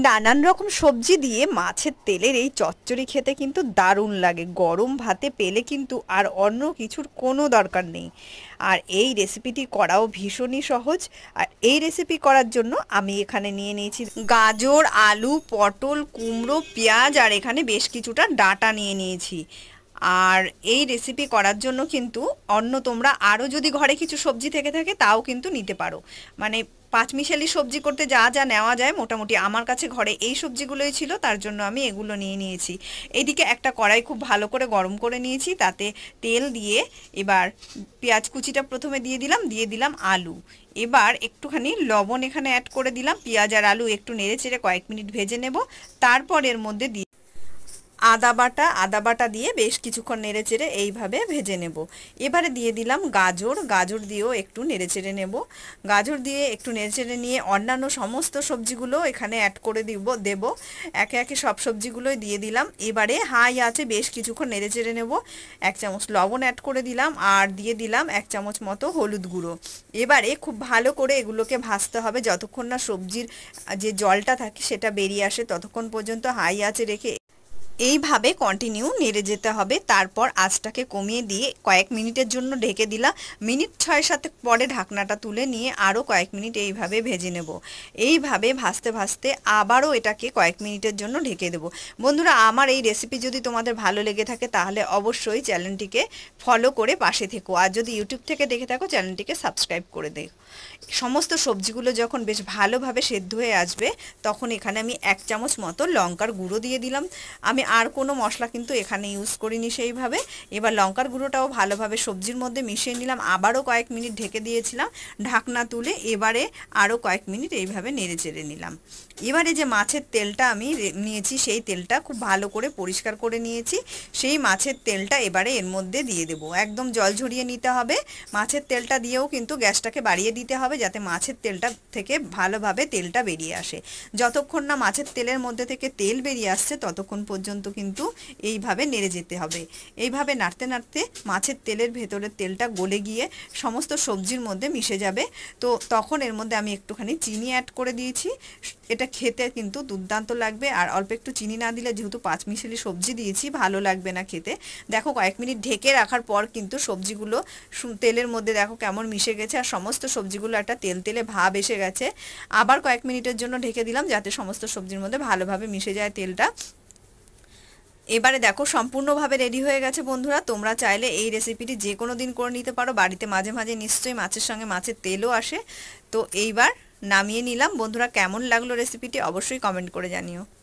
নানান রকম সবজি দিয়ে মাছের তেলের এই চচ্চড়ি খেতে কিন্তু দারুণ লাগে। গরম ভাতে পেলে কিন্তু আর অন্য কিছুর কোনো দরকার নেই। আর এই রেসিপিটি করাও ভীষণই সহজ। আর এই রেসিপি করার জন্য আমি এখানে নিয়ে নিয়েছি গাজর, আলু, পটল, কুমড়ো, পেঁয়াজ আর এখানে বেশ কিছুটা ডাঁটা নিয়ে নিয়েছি। আর এই রেসিপি করার জন্য কিন্তু অন্য তোমরা আরও যদি ঘরে কিছু সবজি থেকে থাকে তাও কিন্তু নিতে পারো। মানে পাঁচমিশালি সবজি করতে যা যা নেওয়া যায় মোটামুটি আমার কাছে ঘরে এই সবজিগুলোই ছিল, তার জন্য আমি এগুলো নিয়ে নিয়েছি। এইদিকে একটা কড়াই খুব ভালো করে গরম করে নিয়েছি, তাতে তেল দিয়ে এবার পেঁয়াজ কুচিটা প্রথমে দিয়ে দিলাম আলু। এবার একটুখানি লবণ এখানে অ্যাড করে দিলাম। পেঁয়াজ আর আলু একটু নেড়ে চেড়ে কয়েক মিনিট ভেজে নেব। তারপর এর মধ্যে আদা বাটা দিয়ে বেশ কিছুক্ষণ নেড়েচেড়ে এইভাবে ভেজে নেব। এবারে দিয়ে দিলাম গাজর দিয়েও একটু নেড়েচেড়ে নেব। গাজর দিয়ে একটু নেড়েচেড়ে নিয়ে অন্যান্য সমস্ত সবজিগুলো এখানে অ্যাড করে দেব। একে একে সব সবজিগুলোই দিয়ে দিলাম। এবারে হাই আছে বেশ কিছুক্ষণ নেড়েচেড়ে নেব। 1 চামচ লবণ অ্যাড করে দিলাম আর দিয়ে দিলাম 1 চামচ মতো হলুদ গুঁড়ো। এবারে খুব ভালো করে এগুলোকে ভাজতে হবে যতক্ষণ না সবজির যে জলটা থাকে সেটা বেরিয়ে আসে, ততক্ষণ পর্যন্ত হাই আছে রেখে এইভাবে কন্টিনিউ নেড়ে যেতে হবে। তারপর আঁচটাকে কমিয়ে দিয়ে কয়েক মিনিটের জন্য ঢেকে দিলাম। মিনিট 6-7 পরে ঢাকনাটা তুলে নিয়ে আরও কয়েক মিনিট এইভাবে ভেজে নেব। এইভাবে ভাজতে ভাজতে আবারও এটাকে কয়েক মিনিটের জন্য ঢেকে দেব। বন্ধুরা, আমার এই রেসিপি যদি তোমাদের ভালো লেগে থাকে তাহলে অবশ্যই চ্যানেলটিকে ফলো করে পাশে থেকো। আর যদি ইউটিউব থেকে দেখে থাকো চ্যানেলটিকে সাবস্ক্রাইব করে দেও। সমস্ত সবজিগুলো যখন বেশ ভালোভাবে সেদ্ধ হয়ে আসবে তখন এখানে আমি 1 চামচ মতো লঙ্কার গুঁড়ো দিয়ে দিলাম। আমি আর কোনো মশলা কিন্তু এখানে ইউজ করিনি সেইভাবে। এবার লঙ্কার গুঁড়োটাও ভালোভাবে সবজির মধ্যে মিশিয়ে নিলাম। আবারও কয়েক মিনিট ঢেকে দিয়েছিলাম। ঢাকনা তুলে এবারে আরও কয়েক মিনিট এইভাবে নেড়ে চেড়ে নিলাম। এবারে যে মাছের তেলটা আমি নিয়েছি সেই তেলটা খুব ভালো করে পরিষ্কার করে নিয়েছি। সেই মাছের তেলটা এবারে এর মধ্যে দিয়ে দেব। একদম জল ঝরিয়ে নিতে হবে। মাছের তেলটা দিয়েও কিন্তু গ্যাসটাকে বাড়িয়ে দিতে হবে যাতে মাছের তেলটা থেকে ভালোভাবে তেলটা বেরিয়ে আসে। যতক্ষণ না মাছের তেলের মধ্যে থেকে তেল বেরিয়ে আসছে ততক্ষণ পর্যন্ত কিন্তু এইভাবে নেড়ে যেতে হবে। এইভাবে নাড়তে নাড়তে মাছের তেলের ভেতরের তেলটা গলে গিয়ে সমস্ত সবজির মধ্যে মিশে যাবে। তো তখন এর মধ্যে আমি একটুখানি চিনি অ্যাড করে দিয়েছি। এটা খেতে কিন্তু দুর্দান্ত লাগবে। আর অল্প একটু চিনি না দিলে যেহেতু পাঁচমিশালি সবজি দিয়েছি ভালো লাগবে না খেতে। দেখো কয়েক মিনিট ঢেকে রাখার পর কিন্তু সবজিগুলো তেলের মধ্যে দেখো কেমন মিশে গেছে আর সমস্ত সবজিগুলো একটা তেল তেলে ভাব এসে গেছে। আবার কয়েক মিনিটের জন্য ঢেকে দিলাম যাতে সমস্ত সবজির মধ্যে ভালোভাবে মিশে যায় তেলটা। এবারে দেখো সম্পূর্ণভাবে রেডি হয়ে গেছে। বন্ধুরা, তোমরা চাইলে এই রেসিপিটি যে কোনো দিন করে নিতে পারো। বাড়িতে মাঝে মাঝে নিশ্চয়ই মাছের সঙ্গে মাছের তেলও আসে। তো এইবার নামিয়ে নিলাম। বন্ধুরা, কেমন লাগলো রেসিপিটি অবশ্যই কমেন্ট করে জানিও।